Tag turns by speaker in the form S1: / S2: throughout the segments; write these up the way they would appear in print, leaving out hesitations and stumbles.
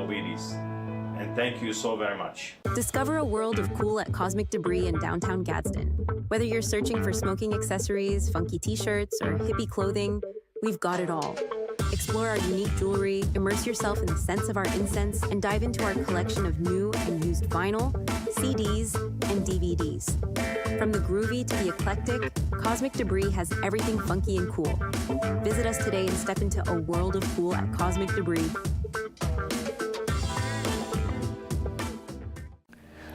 S1: diabetes. And thank you so very much.
S2: Discover a world of cool at Cosmic Debris in downtown Gadsden. Whether you're searching for smoking accessories, funky t-shirts, or hippie clothing, we've got it all. Explore our unique jewelry, immerse yourself in the scents of our incense, and dive into our collection of new and used vinyl, CDs, and DVDs. From the groovy to the eclectic, Cosmic Debris has everything funky and cool. Visit us today and step into a world of cool at Cosmic Debris.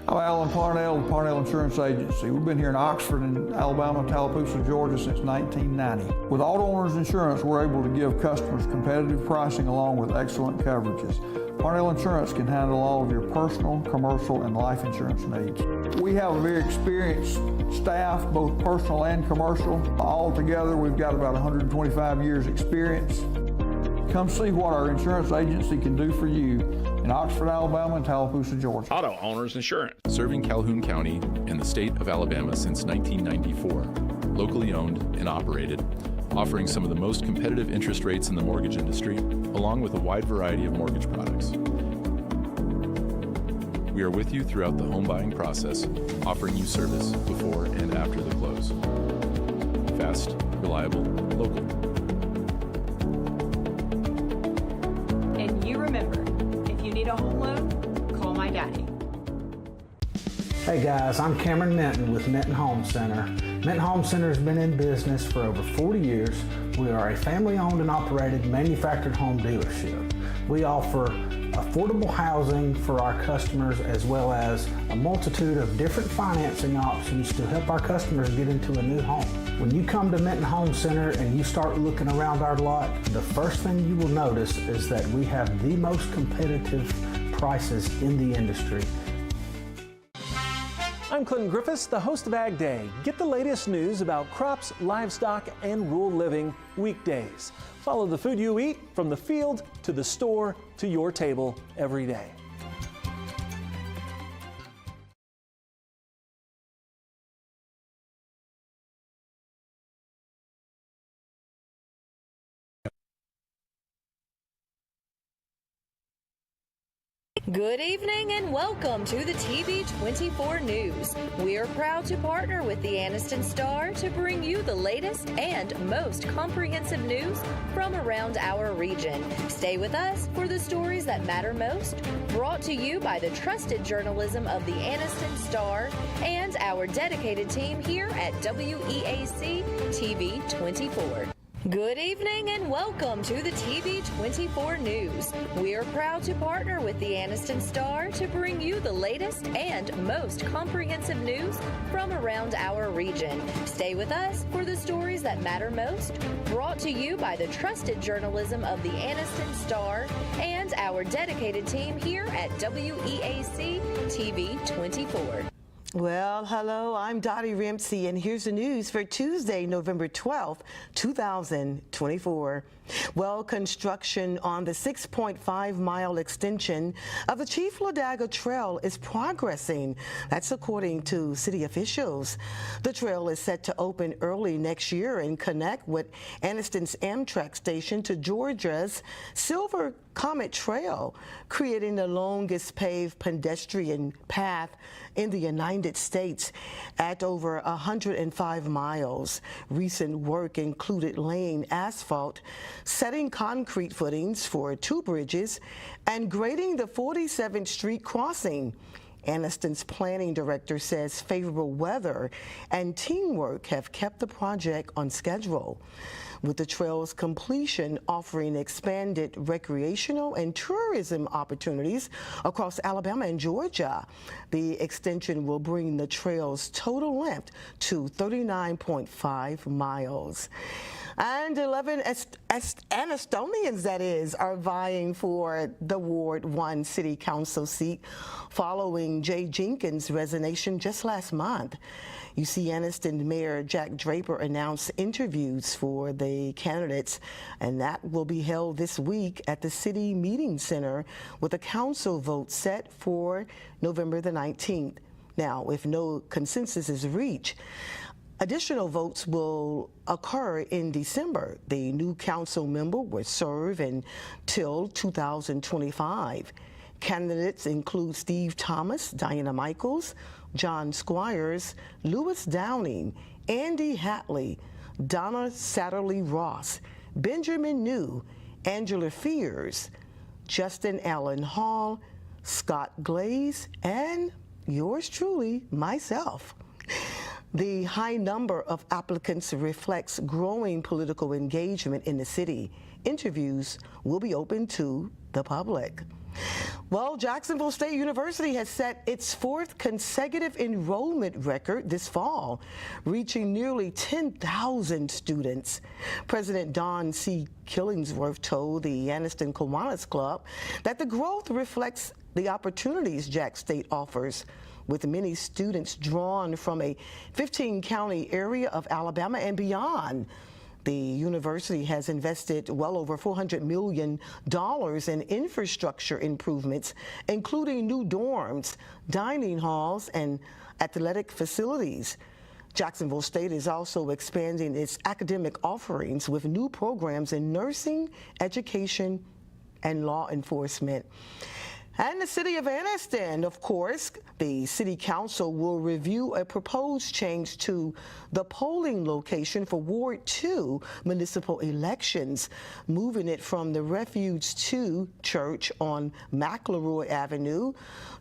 S3: I'm Alan Parnell with Parnell Insurance Agency. We've been here in Oxford and Alabama, Tallapoosa, Georgia since 1990. With Auto Owners Insurance, we're able to give customers competitive pricing along with excellent coverages. Parnell Insurance can handle all of your personal, commercial, and life insurance needs. We have a very experienced staff, both personal and commercial. All together, we've got about 125 years experience. Come see what our insurance agency can do for you in Oxford, Alabama, and Tallapoosa, Georgia.
S4: Auto Owners Insurance.
S5: Serving Calhoun County and the state of Alabama since 1994. Locally owned and operated, offering some of the most competitive interest rates in the mortgage industry, along with a wide variety of mortgage products. We are with you throughout the home buying process, offering you service before and after the close. Fast, reliable, local.
S6: And you remember, if you need a home loan, call my daddy.
S7: Hey guys, I'm Cameron Minton with Minton Home Center. Minton Home Center has been in business for over 40 years. We are a family-owned and operated manufactured home dealership. We offer affordable housing for our customers as well as a multitude of different financing options to help our customers get into a new home. When you come to Minton Home Center and you start looking around our lot, the first thing you will notice is that we have the most competitive prices in the industry.
S8: I'm Clinton Griffiths, the host of Ag Day. Get the latest news about crops, livestock, and rural living weekdays. Follow the food you eat from the field to the store to your table every day.
S9: Good evening and welcome to the TV24 News. We are proud to partner with the Anniston Star to bring you the latest and most comprehensive news from around our region. Stay with us for the stories that matter most, brought to you by the trusted journalism of the Anniston Star and our dedicated team here at WEAC TV24. Good evening and welcome to the TV24 News. We are proud to partner with the Anniston Star to bring you the latest and most comprehensive news from around our region. Stay with us for the stories that matter most, brought to you by the trusted journalism of the Anniston Star and our dedicated team here at WEAC TV24.
S10: Well, hello, I'm Dottie Rimpsey, and here's the news for Tuesday, November 12th, 2024. Well, construction on the 6.5-mile extension of the Chief Ladaga Trail is progressing. That's according to city officials. The trail is set to open early next year and connect with Anniston's Amtrak station to Georgia's Silver Comet Trail, creating the longest paved pedestrian path in the United States at over 105 miles. Recent work included laying asphalt, setting concrete footings for 2 bridges, and grading the 47th Street crossing. Anniston's planning director says favorable weather and teamwork have kept the project on schedule. With the trail's completion offering expanded recreational and tourism opportunities across Alabama and Georgia, the extension will bring the trail's total length to 39.5 miles. And 11 Annistonians, that is, are vying for the Ward 1 City Council seat following Jay Jenkins' resignation just last month. You see, Anniston Mayor Jack Draper announced interviews for the candidates, and that will be held this week at the City Meeting Center with a council vote set for November the 19th. Now, if no consensus is reached, additional votes will occur in December. The new council member will serve until 2025. Candidates include Steve Thomas, Diana Michaels, John Squires, Lewis Downing, Andy Hatley, Donna Satterley Ross, Benjamin New, Angela Fears, Justin Allen Hall, Scott Glaze, and yours truly, myself. The high number of applicants reflects growing political engagement in the city. Interviews will be open to the public. Well, Jacksonville State University has set its 4th consecutive enrollment record this fall, reaching nearly 10,000 students. President Don C. Killingsworth told the Anniston Kiwanis Club that the growth reflects the opportunities Jack State offers, with many students drawn from a 15-county area of Alabama and beyond. The university has invested well over $400 million in infrastructure improvements, including new dorms, dining halls, and athletic facilities. Jacksonville State is also expanding its academic offerings with new programs in nursing, education, and law enforcement. And the city of Anniston, of course, the city council will review a proposed change to the polling location for Ward 2 municipal elections, moving it from the Refuge 2 Church on McElroy Avenue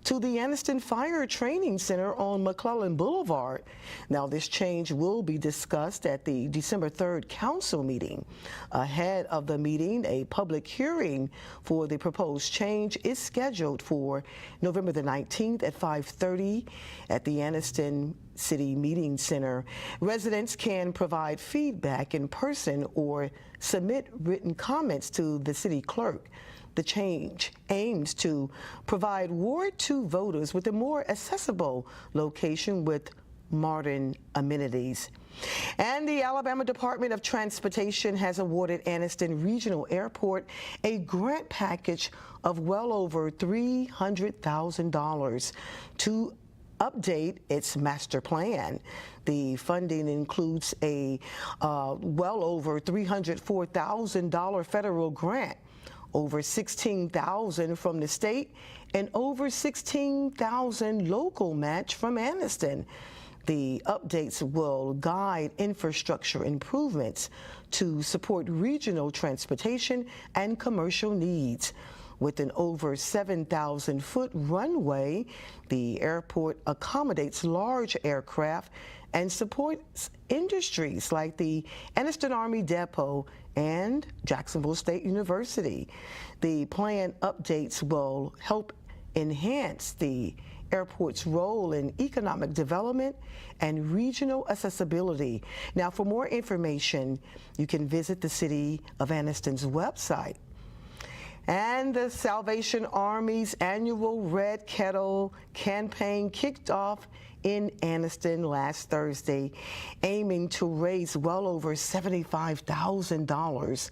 S10: to the Anniston Fire Training Center on McClellan Boulevard. Now, this change will be discussed at the December 3rd council meeting. Ahead of the meeting, a public hearing for the proposed change is scheduled for November the 19th at 5:30 at the Anniston City Meeting Center. Residents can provide feedback in person or submit written comments to the city clerk. The change aims to provide Ward 2 voters with a more accessible location with modern amenities. And the Alabama Department of Transportation has awarded Anniston Regional Airport a grant package of well over $300,000 to update its master plan. The funding includes a well over $304,000 federal grant, over $16,000 from the state, and over $16,000 local match from Anniston. The updates will guide infrastructure improvements to support regional transportation and commercial needs. With an over 7,000-foot runway, the airport accommodates large aircraft and supports industries like the Anniston Army Depot and Jacksonville State University. The plan updates will help enhance the airport's role in economic development and regional accessibility. Now, for more information, you can visit the City of Anniston's website. And the Salvation Army's annual Red Kettle campaign kicked off in Anniston last Thursday, aiming to raise well over $75,000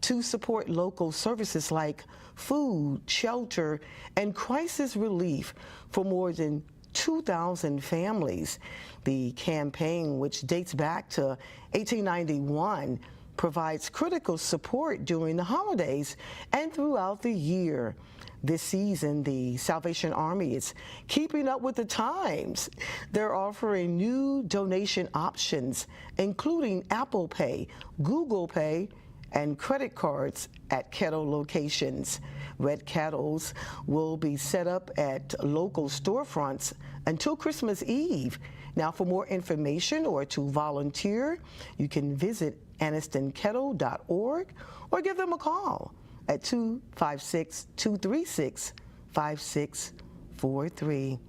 S10: to support local services like food, shelter, and crisis relief for more than 2,000 families. The campaign, which dates back to 1891, provides critical support during the holidays and throughout the year. This season, the Salvation Army is keeping up with the times. They're offering new donation options, including Apple Pay, Google Pay, and credit cards at Kettle locations. Red Kettles will be set up at local storefronts until Christmas Eve. Now, for more information or to volunteer, you can visit AnnistonKettle.org or give them a call at 256-236-5643.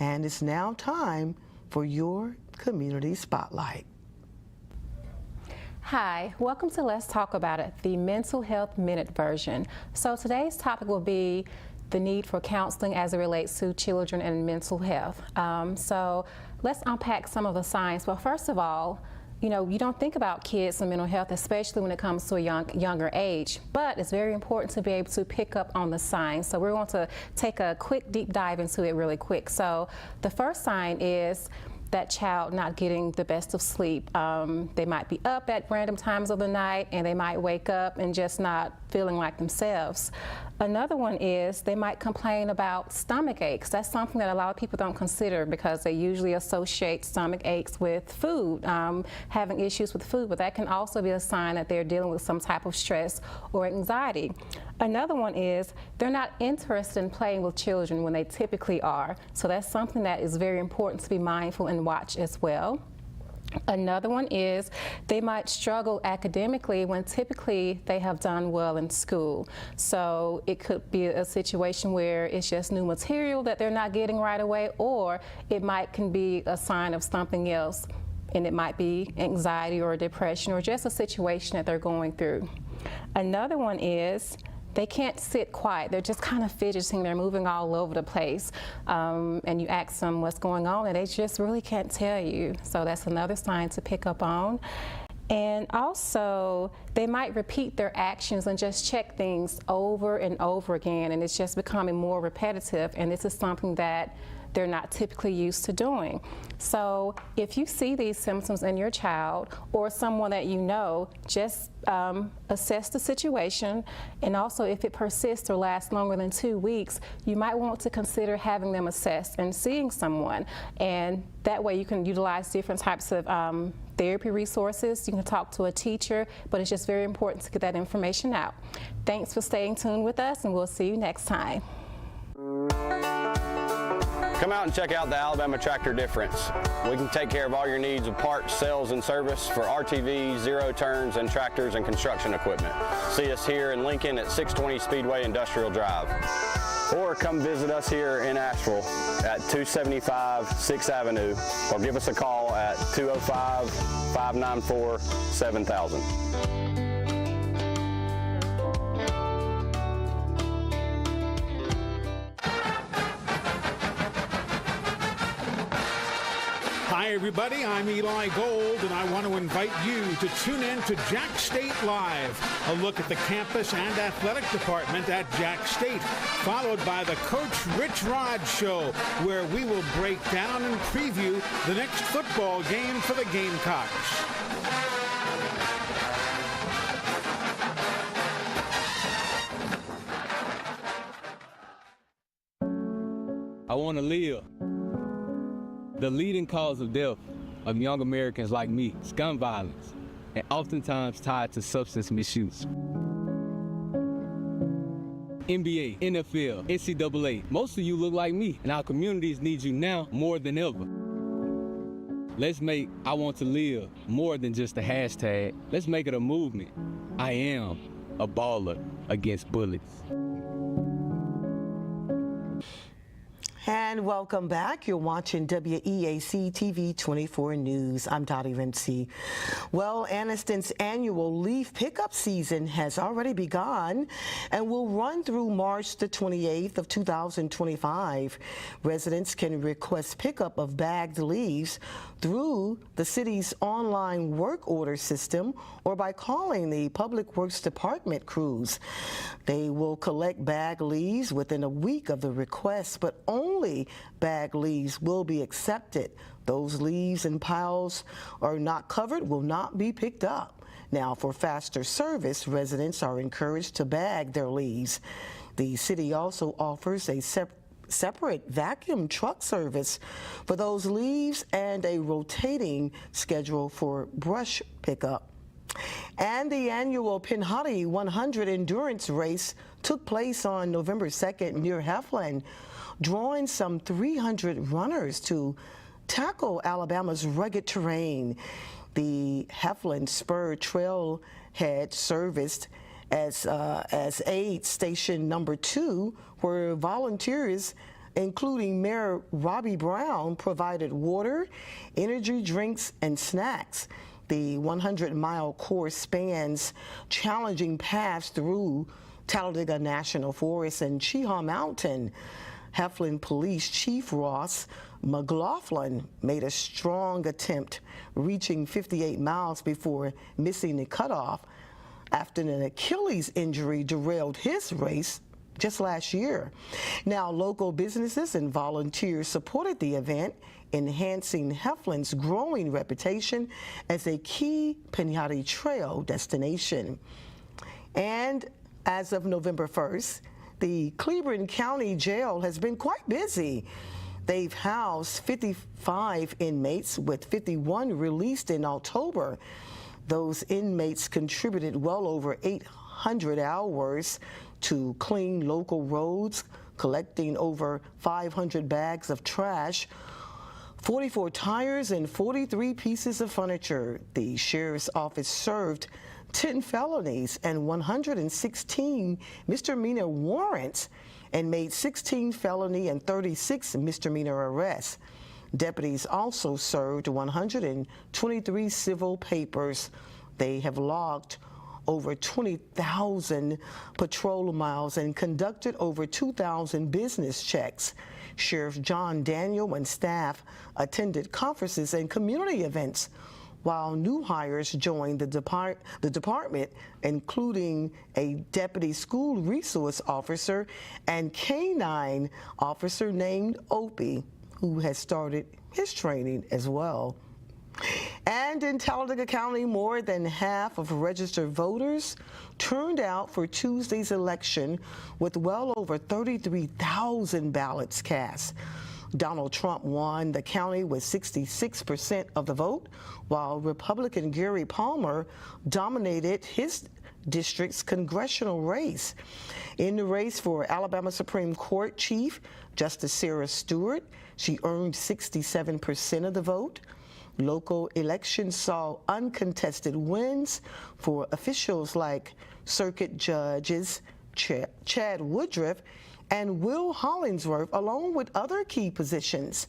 S10: And it's now time for your Community Spotlight.
S4: Hi, welcome to Let's Talk About It, the Mental Health Minute version. So today's topic will be the need for counseling as it relates to children and mental health. So let's unpack some of the signs. Well, first of all, you know, you don't think about kids and mental health, especially when it comes to a younger age, but it's very important to be able to pick up on the signs. So we're going to take a quick deep dive into it really quick. So the first sign is that child not getting the best of sleep. They might be up at random times of the night and they might wake up and just not feeling like themselves. Another one is they might complain about stomach aches. That's something that a lot of people don't consider because they usually associate stomach aches with food, having issues with food, but that can also be a sign that they're dealing with some type of stress or anxiety. Another one is they're not interested in playing with children when they typically are. So that's something that is very important to be mindful and watch as well. Another one is they might struggle academically when typically they have done well in school. So it could be a situation where it's just new material that they're not getting right away, or it can be a sign of something else, and it might be anxiety or depression or just a situation that they're going through. Another one is they can't sit quiet. They're just kind of fidgeting. They're moving all over the place. And you ask them what's going on, and they just really can't tell you. So that's another sign to pick up on. And also, they might repeat their actions and just check things over and over again, and it's just becoming more repetitive, and this is something that they're not typically used to doing. So if you see these symptoms in your child or someone that you know, just assess the situation, and also if it persists or lasts longer than 2 weeks, you might want to consider having them assessed and seeing someone, and that way you can utilize different types of therapy resources. You can talk to a teacher, but it's just very important to get that information out. Thanks for staying tuned with us, and we'll see you next time.
S11: Come out and check out the Alabama Tractor difference. We can take care of all your needs of parts, sales, and service for RTVs, zero turns, and tractors and construction equipment. See us here in Lincoln at 620 Speedway Industrial Drive. Or come visit us here in Asheville at 275 6th Avenue, or give us a call at 205-594-7000.
S12: Hi everybody, I'm Eli Gold, and I want to invite you to tune in to Jack State Live, a look at the campus and athletic department at Jack State, followed by the Coach Rich Rod Show, where we will break down and preview the next football game for the Gamecocks.
S13: I want to live. The leading cause of death of young Americans like me is gun violence, and oftentimes tied to substance misuse. NBA, NFL, NCAA, most of you look like me, and our communities need you now more than ever. Let's make I Want to Live more than just a hashtag. Let's make it a movement. I am a baller against bullets.
S10: And welcome back. You're watching WEAC TV 24 News. I'm Dottie Rimpsey. Well, Anniston's annual leaf pickup season has already begun and will run through March the 28th of 2025. Residents can request pickup of bagged leaves through the city's online work order system or by calling the Public Works Department crews. They will collect bagged leaves within a week of the request, but only bagged leaves will be accepted. Those leaves and piles are not covered will not be picked up. Now, for faster service, residents are encouraged to bag their leaves. The city also offers a separate vacuum truck service for those leaves and a rotating schedule for brush pickup. And the annual Pinhoti 100 endurance race took place on November 2nd near Heflin, drawing some 300 runners to tackle Alabama's rugged terrain. The Heflin Spur Trailhead serviced as aid station number 2, where volunteers, including Mayor Robbie Brown, provided water, energy drinks, and snacks. The 100-mile course spans challenging paths through Talladega National Forest and Cheaha Mountain. Heflin Police Chief Ross McLaughlin made a strong attempt, reaching 58 miles before missing the cutoff after an Achilles injury derailed his race just last year. Now, local businesses and volunteers supported the event, enhancing Heflin's growing reputation as a key Pinhoti Trail destination. And as of November 1st, The Cleveland County Jail has been quite busy. They've housed 55 inmates, with 51 released in October. Those inmates contributed well over 800 hours to clean local roads, collecting over 500 bags of trash, 44 tires, and 43 pieces of furniture. The sheriff's office served 10 felonies and 116 misdemeanor warrants and made 16 felony and 36 misdemeanor arrests. Deputies also served 123 civil papers. They have logged over 20,000 patrol miles and conducted over 2,000 business checks. Sheriff John Daniel and staff attended conferences and community events, while new hires joined the department, including a deputy school resource officer and canine officer named Opie, who has started his training as well. And in Talladega County, more than half of registered voters turned out for Tuesday's election, with well over 33,000 ballots cast. Donald Trump won the county with 66% of the vote, while Republican Gary Palmer dominated his district's congressional race. In the race for Alabama Supreme Court Chief Justice Sarah Stewart, she earned 67% of the vote. Local elections saw uncontested wins for officials like Circuit Judges Chad Woodruff and Will Hollingsworth, along with other key positions.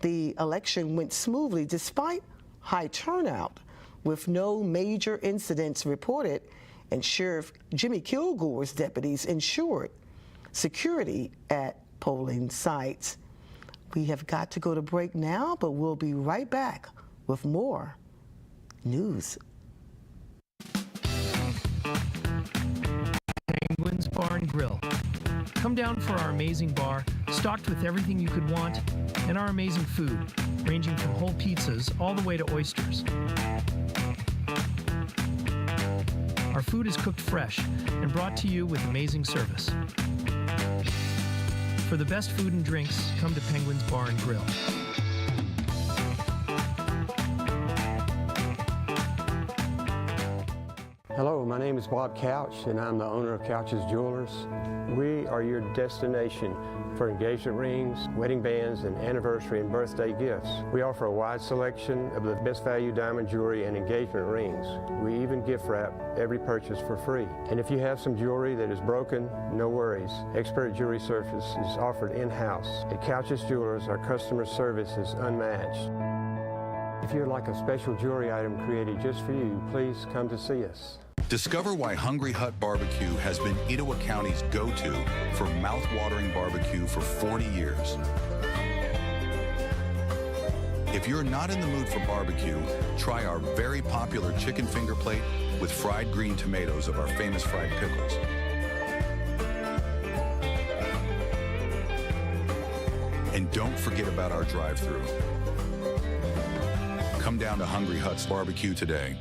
S10: The election went smoothly despite high turnout, with no major incidents reported, and Sheriff Jimmy Kilgore's deputies ensured security at polling sites. We have got to go to break now, but we'll be right back with more news.
S14: Penguins Bar and Grill. Come down for our amazing bar, stocked with everything you could want, and our amazing food, ranging from whole pizzas all the way to oysters. Our food is cooked fresh and brought to you with amazing service. For the best food and drinks, come to Penguins Bar and Grill.
S15: Hello, my name is Bob Couch, and I'm the owner of Couch's Jewelers. We are your destination for engagement rings, wedding bands, and anniversary and birthday gifts. We offer a wide selection of the best value diamond jewelry and engagement rings. We even gift wrap every purchase for free. And if you have some jewelry that is broken, no worries. Expert jewelry service is offered in-house. At Couch's Jewelers, our customer service is unmatched. If you'd like a special jewelry item created just for you, please come to see us.
S16: Discover why Hungry Hut Barbecue has been Etowah County's go-to for mouth-watering barbecue for 40 years. If you're not in the mood for barbecue, try our very popular chicken finger plate with fried green tomatoes of our famous fried pickles. And don't forget about our drive-thru. Come down to Hungry Hut's Barbecue today.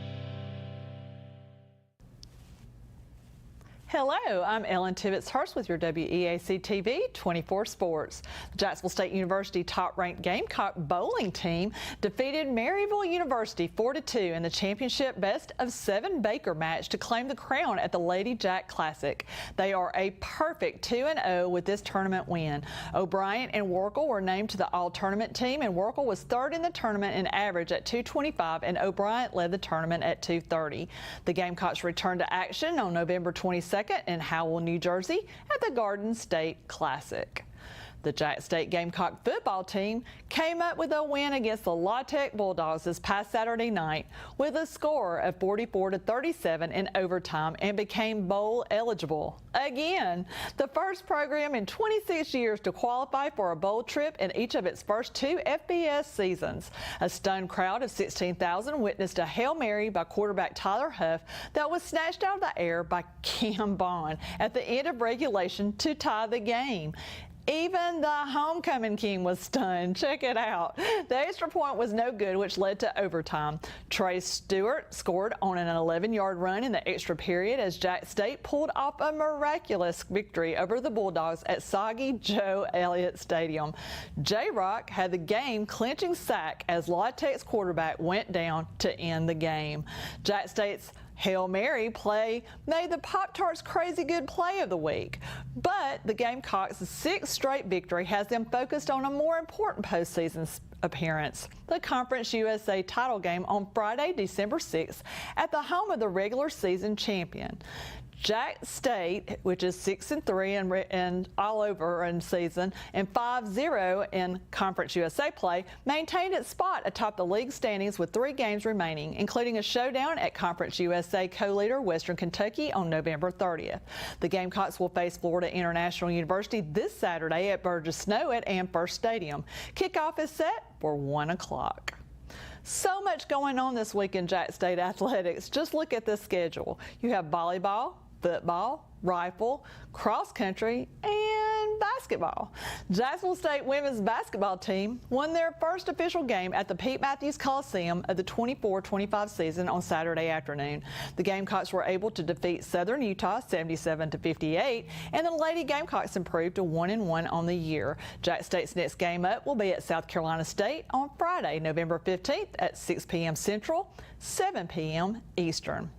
S17: Hello, I'm Ellen Tibbetts-Hurst with your WEAC TV 24 Sports. The Jacksonville State University top-ranked Gamecock bowling team defeated Maryville University 4-2 in the championship best-of-7 Baker match to claim the crown at the Lady Jack Classic. They are a perfect 2-0 with this tournament win. O'Brien and Warkle were named to the all-tournament team, and Warkle was third in the tournament in average at 225, and O'Brien led the tournament at 230. The Gamecocks returned to action on November 22nd in Howell, New Jersey at the Garden State Classic. The Jack State Gamecock football team came up with a win against the La Tech Bulldogs this past Saturday night with a score of 44-37 in overtime and became bowl eligible. Again, the first program in 26 years to qualify for a bowl trip in each of its first 2 FBS seasons. A stunned crowd of 16,000 witnessed a Hail Mary by quarterback Tyler Huff that was snatched out of the air by Cam Bond at the end of regulation to tie the game. Even the homecoming king was stunned. Check it out. The extra point was no good, which led to overtime. Trey Stewart scored on an 11-yard run in the extra period as Jack State pulled off a miraculous victory over the Bulldogs at Soggy Joe Elliott Stadium. J-Rock had the game-clinching sack as La Tech's quarterback went down to end the game. Jack State's Hail Mary play made the Pop-Tarts Crazy Good Play of the week. But the Gamecocks' 6th straight victory has them focused on a more important postseason appearance, the Conference USA title game on Friday, December 6th at the home of the regular season champion. Jack State, which is 6-3 and all over in season, and 5-0 in Conference USA play, maintained its spot atop the league standings with 3 games remaining, including a showdown at Conference USA co-leader Western Kentucky on November 30th. The Gamecocks will face Florida International University this Saturday at Burgess Snow at Amherst Stadium. Kickoff is set for 1 o'clock. So much going on this week in Jack State athletics. Just look at the schedule. You have volleyball, football, rifle, cross country, and basketball. Jacksonville State women's basketball team won their first official game at the Pete Matthews Coliseum of the 24-25 season on Saturday afternoon. The Gamecocks were able to defeat Southern Utah 77-58, and the Lady Gamecocks improved to 1-1 on the year. Jack State's next game up will be at South Carolina State on Friday, November 15th at 6 p.m. Central, 7 p.m. Eastern.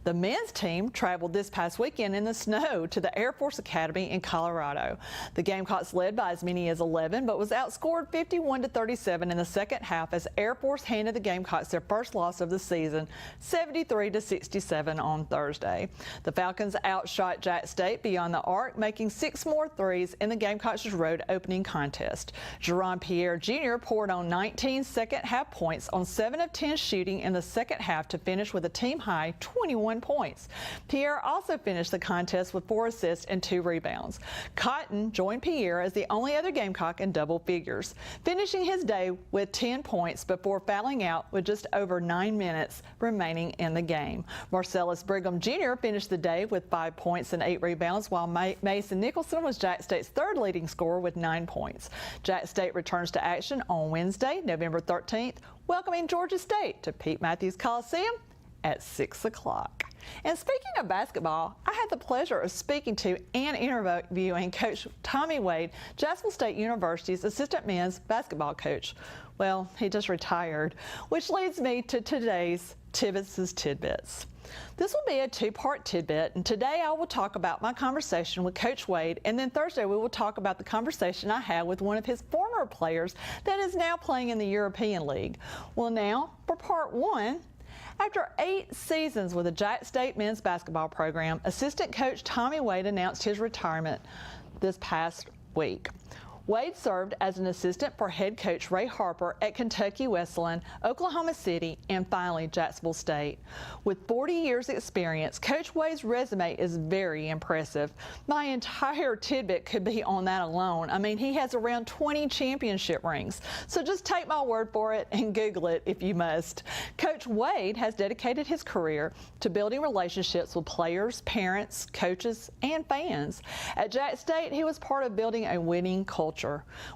S17: The men's team traveled this past weekend in the snow to the Air Force Academy in Colorado. The Gamecocks led by as many as 11, but was outscored 51-37 in the second half as Air Force handed the Gamecocks their first loss of the season, 73-67 on Thursday. The Falcons outshot Jack State beyond the arc, making 6 more threes in the Gamecocks' road opening contest. Jerron Pierre Jr. poured on 19 second-half points on 7 of 10 shooting in the second half to finish with a team-high 21 points. Pierre also finished the contest with 4 assists and 2 rebounds. Cotton joined Pierre as the only other Gamecock in double figures, finishing his day with 10 points before fouling out with just over 9 minutes remaining in the game. Marcellus Brigham Jr. finished the day with 5 points and 8 rebounds, while Mason Nicholson was Jack State's 3rd leading scorer with 9 points. Jack State returns to action on Wednesday, November 13th, welcoming Georgia State to Pete Matthews Coliseum at 6 o'clock. And speaking of basketball, I had the pleasure of speaking to and interviewing Coach Tommy Wade, Jacksonville State University's assistant men's basketball coach. Well, he just retired, which leads me to today's Tibbetts' Tidbits. This will be a 2-part tidbit, and today I will talk about my conversation with Coach Wade, and then Thursday we will talk about the conversation I had with one of his former players that is now playing in the European League. Well, now for part 1. After 8 seasons with the Jack State men's basketball program, assistant coach Tommy Wade announced his retirement this past week. Wade served as an assistant for head coach Ray Harper at Kentucky Wesleyan, Oklahoma City, and finally Jacksonville State. With 40 years experience, Coach Wade's resume is very impressive. My entire tidbit could be on that alone. I mean, he has around 20 championship rings. So just take my word for it and Google it if you must. Coach Wade has dedicated his career to building relationships with players, parents, coaches, and fans. At Jack State, he was part of building a winning culture.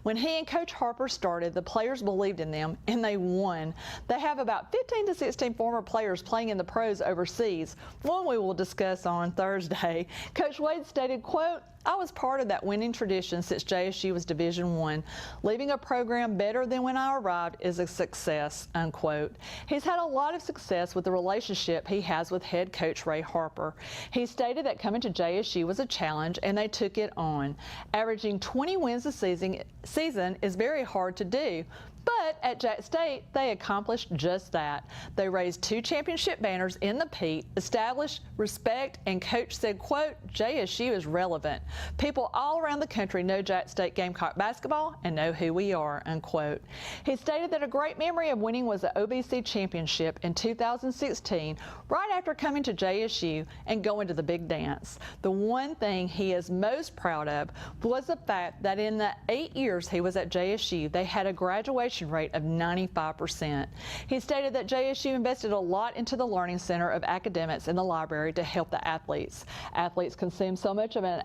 S17: When he and Coach Harper started, the players believed in them, and they won. They have about 15 to 16 former players playing in the pros overseas, one we will discuss on Thursday. Coach Wade stated, quote, "I was part of that winning tradition since JSU was Division I. Leaving a program better than when I arrived is a success," unquote. He's had a lot of success with the relationship he has with head coach Ray Harper. He stated that coming to JSU was a challenge and they took it on. Averaging 20 wins a season is very hard to do. But at Jack State, they accomplished just that. They raised 2 championship banners in the Pete, established respect, and Coach said, quote, "JSU is relevant. People all around the country know Jack State Gamecock basketball and know who we are," unquote. He stated that a great memory of winning was the OBC championship in 2016, right after coming to JSU and going to the big dance. The one thing he is most proud of was the fact that in the 8 years he was at JSU, they had a graduation rate of 95%. He stated that JSU invested a lot into the Learning Center of academics in the library to help the athletes. Athletes consume so much of an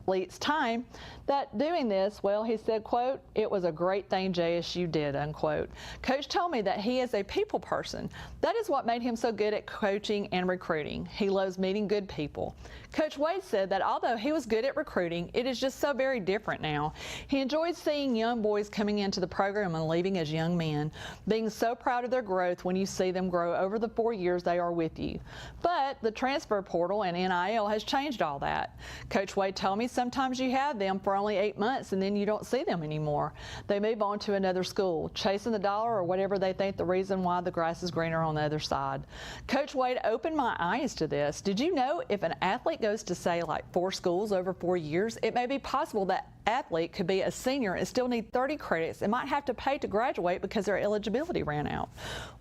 S17: athletes' time, that doing this, well, he said, quote, "It was a great thing JSU did," unquote. Coach told me that he is a people person. That is what made him so good at coaching and recruiting. He loves meeting good people. Coach Wade said that although he was good at recruiting, it is just so very different now. He enjoys seeing young boys coming into the program and leaving as young men, being so proud of their growth when you see them grow over the 4 years they are with you. But the transfer portal and NIL has changed all that. Coach Wade told me sometimes you have them for only 8 months and then you don't see them anymore. They move on to another school, chasing the dollar or whatever they think the reason why the grass is greener on the other side. Coach Wade opened my eyes to this. Did you know if an athlete goes to, say, like 4 schools over 4 years, it may be possible that athlete could be a senior and still need 30 credits and might have to pay to graduate because their eligibility ran out.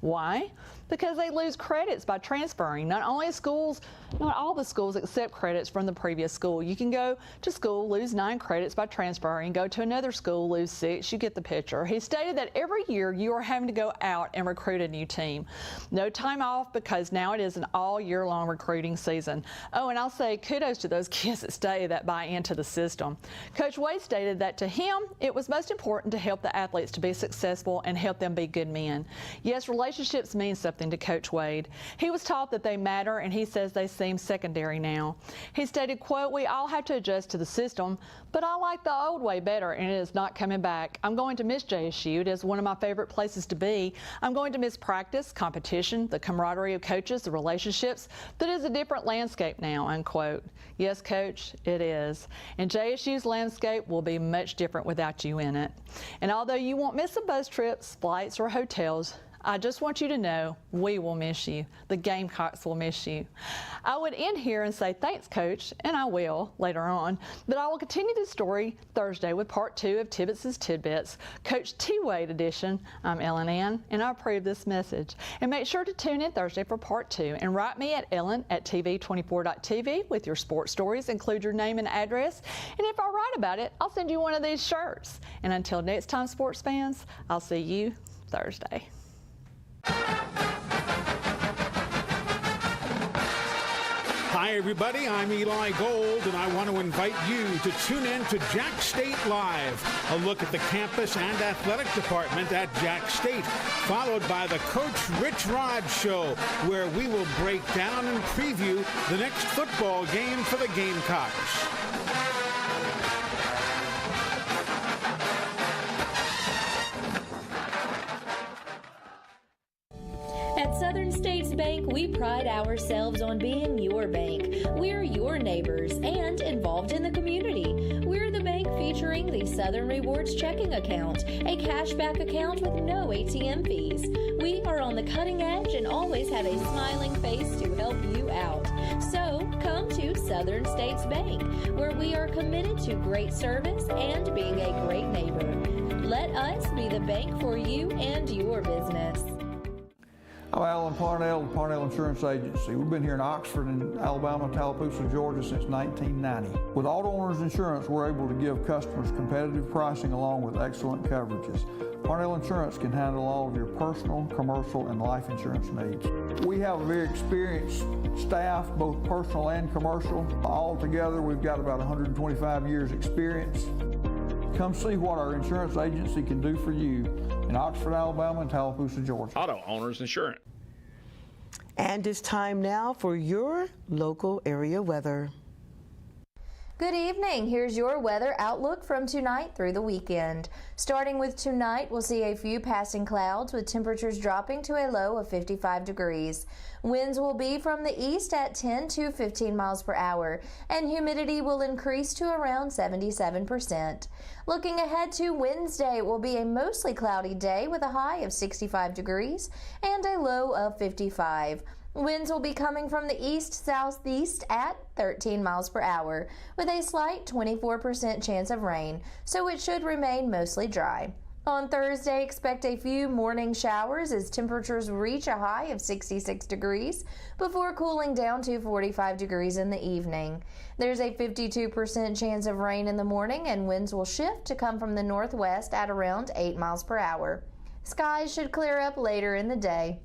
S17: Why? Because they lose credits by transferring. Not all the schools accept credits from the previous school. You can go to school, lose 9 credits by transferring, go to another school, lose 6. You get the picture. He stated that every year you are having to go out and recruit a new team. No time off because now it is an all year long recruiting season. Oh, and I'll say kudos to those kids that stay that buy into the system. Coach Wade stated that to him, it was most important to help the athletes to be successful and help them be good men. Yes, relationships mean something to Coach Wade. He was taught that they matter, and he says they seem secondary now. He stated, quote, "We all have to adjust to the system, but I like the old way better, and it is not coming back. I'm going to miss JSU. It is one of my favorite places to be. I'm going to miss practice, competition, the camaraderie of coaches, the relationships. That is a different landscape now," unquote. Yes, Coach, it is. And JSU's landscape will be much different without you in it. And although you won't miss the bus trips, flights, or hotels, I just want you to know we will miss you. The Gamecocks will miss you. I would end here and say thanks, Coach, and I will later on, but I will continue this story Thursday with part 2 of Tibbetts' Tidbits, Coach T. Wade edition. I'm Ellen Ann, and I approve this message. And make sure to tune in Thursday for part 2 and write me at ellen@tv24.tv with your sports stories. Include your name and address, and if I write about it, I'll send you one of these shirts. And until next time, sports fans, I'll see you Thursday.
S12: Hi, everybody. I'm Eli Gold, and I want to invite you to tune in to Jack State Live, a look at the campus and athletic department at Jack State, followed by the Coach Rich Rod Show, where we will break down and preview the next football game for the Gamecocks.
S9: At Southern States Bank, we pride ourselves on being your bank. We're your neighbors and involved in the community. We're the bank featuring the Southern Rewards checking account, a cashback account with no ATM fees. We are on the cutting edge and always have a smiling face to help you out. So come to Southern States Bank, where we are committed to great service and being a great neighbor. Let us be the bank for you and your business.
S3: I'm Alan Parnell with Parnell Insurance Agency. We've been here in Oxford and Alabama, Tallapoosa, Georgia since 1990. With Auto Owners Insurance, we're able to give customers competitive pricing along with excellent coverages. Parnell Insurance can handle all of your personal, commercial, and life insurance needs. We have a very experienced staff, both personal and commercial. All together, we've got about 125 years experience. Come see what our insurance agency can do for you in Oxford, Alabama, and Tallapoosa, Georgia.
S1: Auto Owners Insurance.
S10: And it's time now for your local area weather.
S9: Good evening. Here's your weather outlook from tonight through the weekend. Starting with tonight, we'll see a few passing clouds with temperatures dropping to a low of 55 degrees. Winds will be from the east at 10 to 15 miles per hour, and humidity will increase to around 77%. Looking ahead to Wednesday, it will be a mostly cloudy day with a high of 65 degrees and a low of 55. Winds will be coming from the east-southeast at 13 miles per hour with a slight 24% chance of rain, so it should remain mostly dry. On Thursday, expect a few morning showers as temperatures reach a high of 66 degrees before cooling down to 45 degrees in the evening. There's a 52% chance of rain in the morning, and winds will shift to come from the northwest at around 8 miles per hour. Skies should clear up later in the day.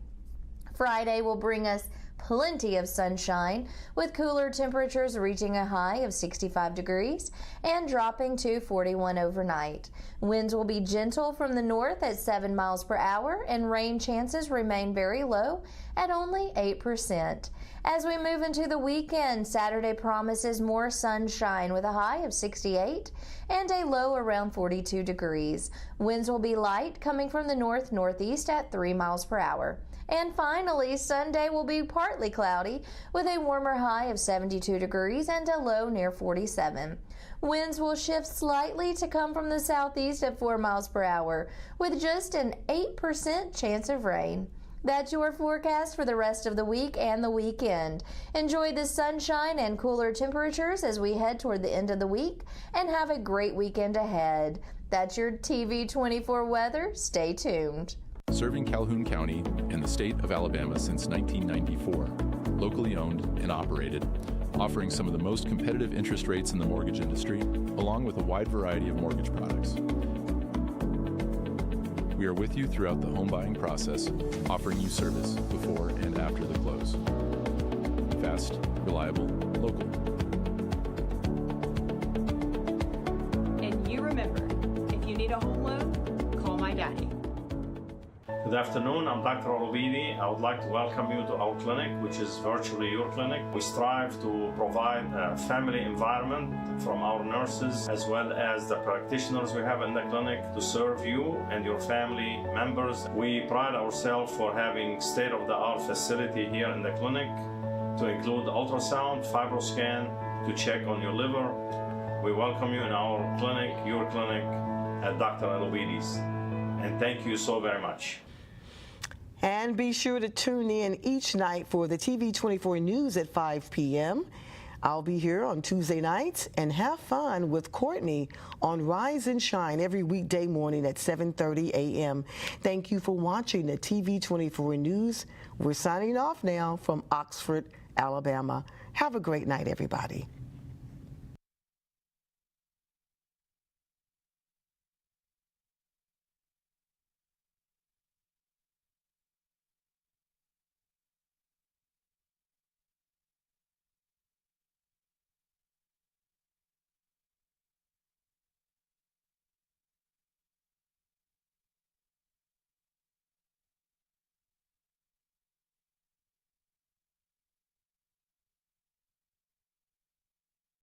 S9: Friday will bring us plenty of sunshine, with cooler temperatures reaching a high of 65 degrees and dropping to 41 overnight. Winds will be gentle from the north at 7 miles per hour, and rain chances remain very low at only 8%. As we move into the weekend, Saturday promises more sunshine with a high of 68 and a low around 42 degrees. Winds will be light, coming from the north-northeast at 3 miles per hour. And finally, Sunday will be partly cloudy with a warmer high of 72 degrees and a low near 47. Winds will shift slightly to come from the southeast at 4 miles per hour with just an 8% chance of rain. That's your forecast for the rest of the week and the weekend. Enjoy the sunshine and cooler temperatures as we head toward the end of the week, and have a great weekend ahead. That's your TV 24 weather. Stay tuned.
S5: Serving Calhoun County and the state of Alabama since 1994. Locally owned and operated, offering some of the most competitive interest rates in the mortgage industry, along with a wide variety of mortgage products. We are with you throughout the home buying process, offering you service before and after the close. Fast, reliable, local.
S6: And you remember, if you need a home loan, call my daddy.
S1: Good afternoon, I'm Dr. Olobidi. I would like to welcome you to our clinic, which is virtually your clinic. We strive to provide a family environment from our nurses as well as the practitioners we have in the clinic to serve you and your family members. We pride ourselves for having state-of-the-art facility here in the clinic to include ultrasound, fibroscan, to check on your liver. We welcome you in our clinic, your clinic, at Dr. Olobidi's. And thank you so very much.
S10: And be sure to tune in each night for the TV 24 News at 5 p.m. I'll be here on Tuesday nights, and have fun with Courtney on Rise and Shine every weekday morning at 7:30 a.m. Thank you for watching the TV 24 News. We're signing off now from Oxford, Alabama. Have a great night, everybody.